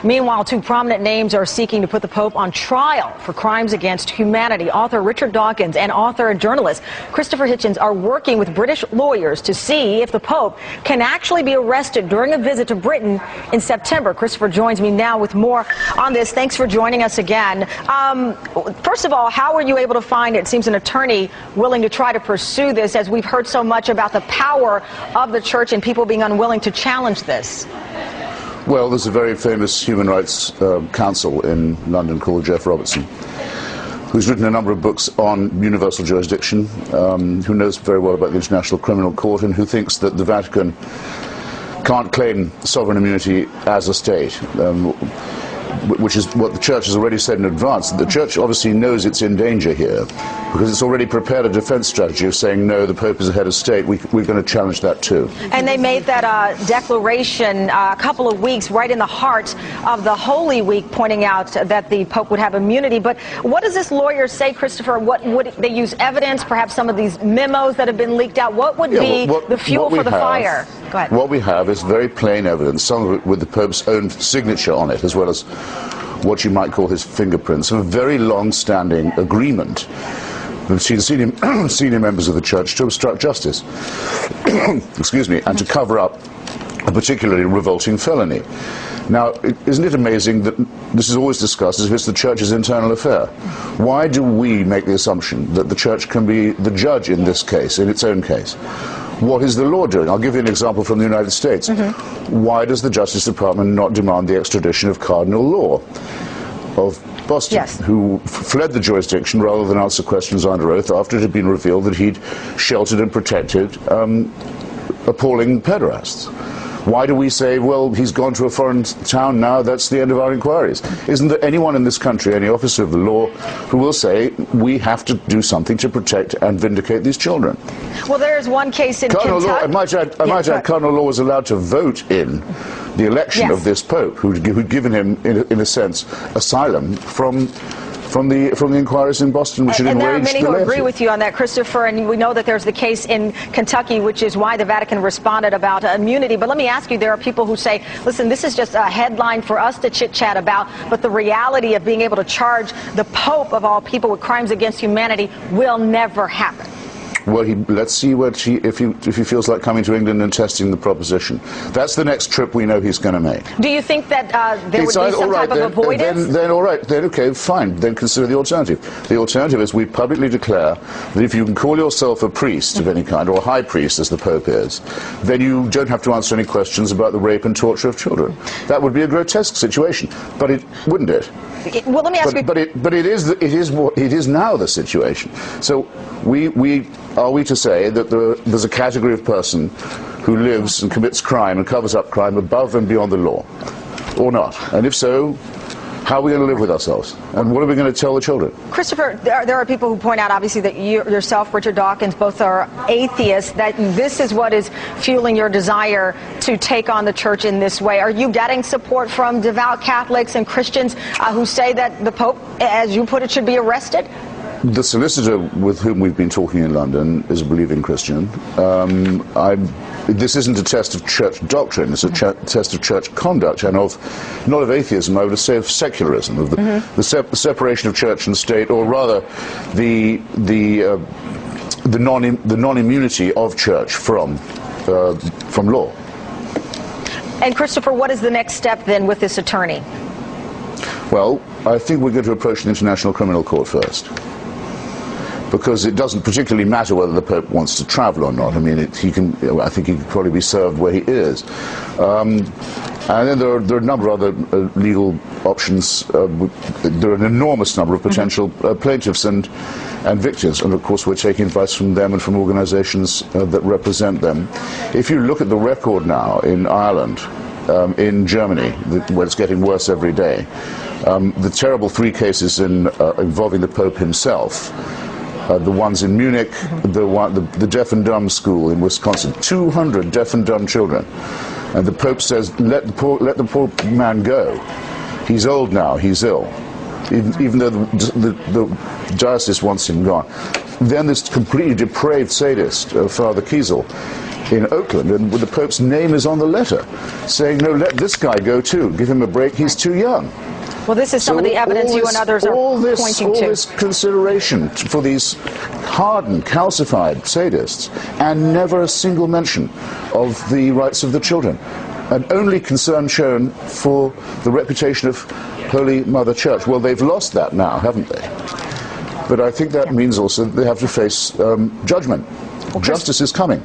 Meanwhile, two prominent names are seeking to put the Pope on trial for crimes against humanity. Author Richard Dawkins and author and journalist Christopher Hitchens are working with British lawyers to see if the Pope can actually be arrested during a visit to Britain in September. Christopher joins me now with more on this. Thanks for joining us again. First of all, how were you able to find, it seems, an attorney willing to try to pursue this, as we've heard so much about the power of the church and people being unwilling to challenge this? Well, there's a very famous human rights counsel in London called Jeff Robertson, who's written a number of books on universal jurisdiction, who knows very well about the International Criminal Court, and who thinks that the Vatican can't claim sovereign immunity as a state, which is what the Church has already said in advance. The Church obviously knows it's in danger here, because it's already prepared a defense strategy of saying, no, the Pope is a head of state. We're going to challenge that too. And they made that declaration a couple of weeks right in the heart of the Holy Week, pointing out that the Pope would have immunity. But what does this lawyer say, Christopher? What would they use evidence, perhaps some of these memos that have been leaked out? What would be the fuel for the fire? Go ahead. What we have is very plain evidence, some of it with the Pope's own signature on it, as well as what you might call his fingerprints, of a very long-standing agreement between senior members of the Church to obstruct justice, excuse me, and to cover up a particularly revolting felony. Now, isn't it amazing that this is always discussed as if it's the Church's internal affair? Why do we make the assumption that the Church can be the judge in this case, in its own case? What is the law doing? I'll give you an example from the United States. Why does the Justice Department not demand the extradition of Cardinal Law of Boston, who fled the jurisdiction rather than answer questions under oath after it had been revealed that he'd sheltered and protected appalling pederasts? Why do we say, well, he's gone to a foreign town now, that's the end of our inquiries? Isn't there anyone in this country, any officer of the law, who will say, we have to do something to protect and vindicate these children? Well, there is one case in Kentucky. I might add, Cardinal Law was allowed to vote in the election of this Pope, who'd given him, in a sense, asylum from the inquiries in Boston, which had enraged the laity. And there are many who agree with you on that, Christopher, and we know that there's the case in Kentucky, which is why the Vatican responded about immunity. But let me ask you, there are people who say, listen, this is just a headline for us to chit-chat about, but the reality of being able to charge the Pope, of all people, with crimes against humanity will never happen. Well, let's see if he feels like coming to England and testing the proposition. That's the next trip we know he's going to make. Do you think that there would be some type of avoidance? Then all right, then okay, fine. Then consider the alternative. The alternative is we publicly declare that if you can call yourself a priest of any kind, or a high priest, as the Pope is, then you don't have to answer any questions about the rape and torture of children. That would be a grotesque situation, but it wouldn't it? Well, let me ask you. But it is now the situation. So are we to say that there's a category of person who lives and commits crime and covers up crime above and beyond the law, or not? And if so, how are we going to live with ourselves? And what are we going to tell the children? Christopher, there are people who point out, obviously, that you yourself, Richard Dawkins, both are atheists, that this is what is fueling your desire to take on the church in this way. Are you getting support from devout Catholics and Christians who say that the Pope, as you put it, should be arrested? The solicitor with whom we've been talking in London is a believing Christian. This isn't a test of church doctrine, it's a test of church conduct, and not of atheism, I would say of secularism, of the separation of church and state, or rather the non-immunity of church from law. And Christopher, what is the next step then with this attorney? Well, I think we're going to approach the International Criminal Court first, because it doesn't particularly matter whether the Pope wants to travel or not. I mean, I think he could probably be served where he is. And then there are a number of other legal options. There are an enormous number of potential plaintiffs and victims, and of course we're taking advice from them and from organizations that represent them. If you look at the record now in Ireland, in Germany, where it's getting worse every day, the terrible 3 cases involving the Pope himself, the ones in Munich, the deaf and dumb school in Wisconsin, 200 deaf and dumb children, and the Pope says, let the poor man go. He's old now, he's ill, even though the diocese wants him gone. Then this completely depraved sadist, Father Kiesel, in Oakland, and the Pope's name is on the letter, saying, no, let this guy go too. Give him a break. He's too young. Well, this is some of the evidence you and others are pointing to. All this consideration for these hardened, calcified sadists, and never a single mention of the rights of the children. And only concern shown for the reputation of Holy Mother Church. Well, they've lost that now, haven't they? But I think that means also that they have to face judgment. Justice is coming.